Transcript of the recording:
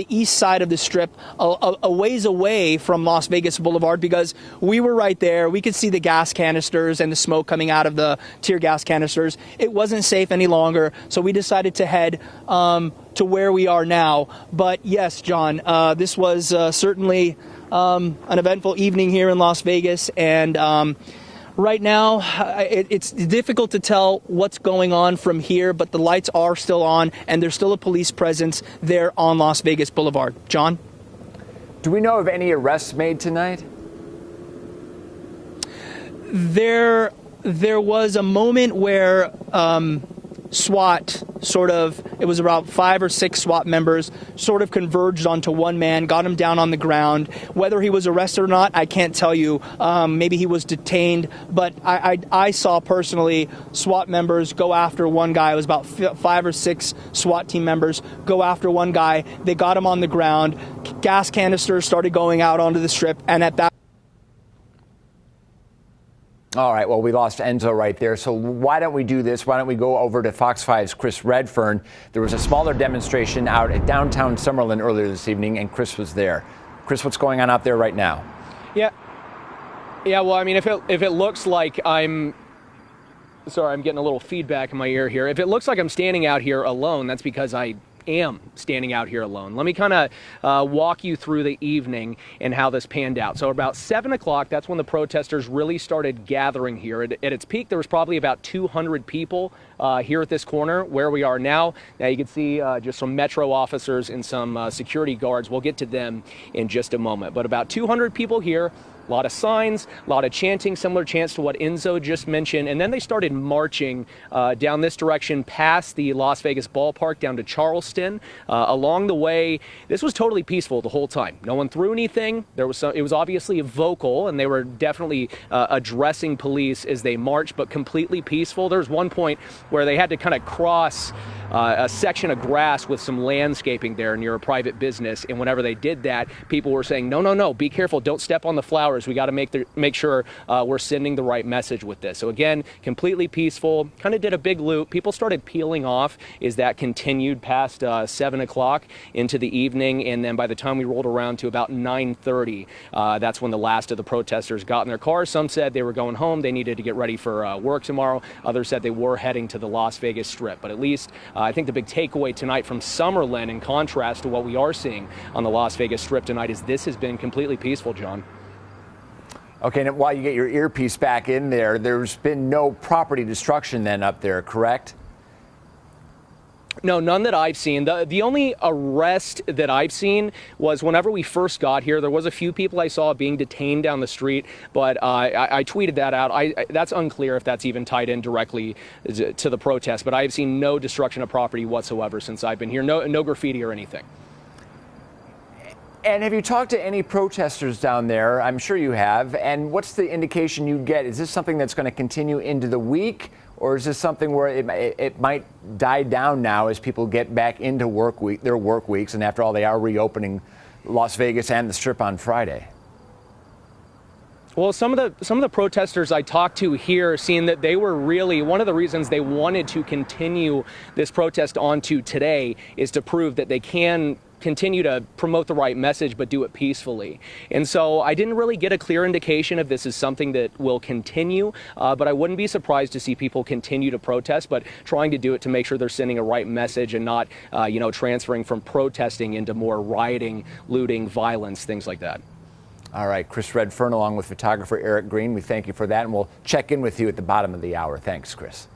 the east side of the Strip, a ways away from Las Vegas Boulevard, because we were right there. We could see the gas canisters and the smoke coming out of the tear gas canisters. It wasn't safe any longer, so we decided to head to where we are now. But yes, John, this was certainly an eventful evening here in Las Vegas, and right now, it's difficult to tell what's going on from here, but the lights are still on, and there's still a police presence there on Las Vegas Boulevard. John? Do we know of any arrests made tonight? There was a moment where SWAT it was about 5 or 6 SWAT members sort of converged onto one man, got him down on the ground. Whether he was arrested or not, I can't tell you. Maybe he was detained, but I saw personally SWAT members go after one guy. It was about 5 or 6 SWAT team members go after one guy. They got him on the ground. Gas canisters started going out onto the Strip, and at that. All right, well, we lost Enzo right there, so why don't we do this? Why don't we go over to Fox 5's Chris Redfern? There was a smaller demonstration out at downtown Summerlin earlier this evening, and Chris was there. Chris, what's going on out there right now? Yeah, well, I mean, if it looks like I'm getting a little feedback in my ear here. If it looks like I'm standing out here alone, that's because I am standing out here alone. Let me kind of walk you through the evening and how this panned out. So about 7 o'clock, that's when the protesters really started gathering here. At its peak, there was probably about 200 people here at this corner where we are now. Now you can see just some Metro officers and some security guards. We'll get to them in just a moment. But about 200 people here. A lot of signs, a lot of chanting, similar chants to what Enzo just mentioned. And then they started marching down this direction past the Las Vegas ballpark down to Charleston. Along the way, this was totally peaceful the whole time. No one threw anything. It was obviously vocal, and they were definitely addressing police as they marched, but completely peaceful. There's one point where they had to kind of cross a section of grass with some landscaping there near a private business. And whenever they did that, people were saying, no, be careful. Don't step on the flowers. We got to make sure we're sending the right message with this. So again, completely peaceful, kind of did a big loop. People started peeling off as that continued past 7 o'clock into the evening. And then by the time we rolled around to about 9:30, that's when the last of the protesters got in their cars. Some said they were going home. They needed to get ready for work tomorrow. Others said they were heading to the Las Vegas Strip. But at least I think the big takeaway tonight from Summerlin, in contrast to what we are seeing on the Las Vegas Strip tonight, is this has been completely peaceful, John. Okay, and while you get your earpiece back in there, there's been no property destruction then up there, correct? No, none that I've seen. The only arrest that I've seen was whenever we first got here. There was a few people I saw being detained down the street, but I tweeted that out. That's unclear if that's even tied in directly to the protest, but I've seen no destruction of property whatsoever since I've been here. No graffiti or anything. And have you talked to any protesters down there? I'm sure you have. And what's the indication you get? Is this something that's going to continue into the week? Or is this something where it might die down now as people get back into their work weeks, and after all, they are reopening Las Vegas and the Strip on Friday? Well, some of the protesters I talked to here, seeing that they were really one of the reasons they wanted to continue this protest on to today is to prove that they can continue to promote the right message, but do it peacefully. And so I didn't really get a clear indication if this is something that will continue, but I wouldn't be surprised to see people continue to protest, but trying to do it to make sure they're sending a right message and not, transferring from protesting into more rioting, looting, violence, things like that. All right, Chris Redfern along with photographer Eric Green, we thank you for that, and we'll check in with you at the bottom of the hour. Thanks, Chris.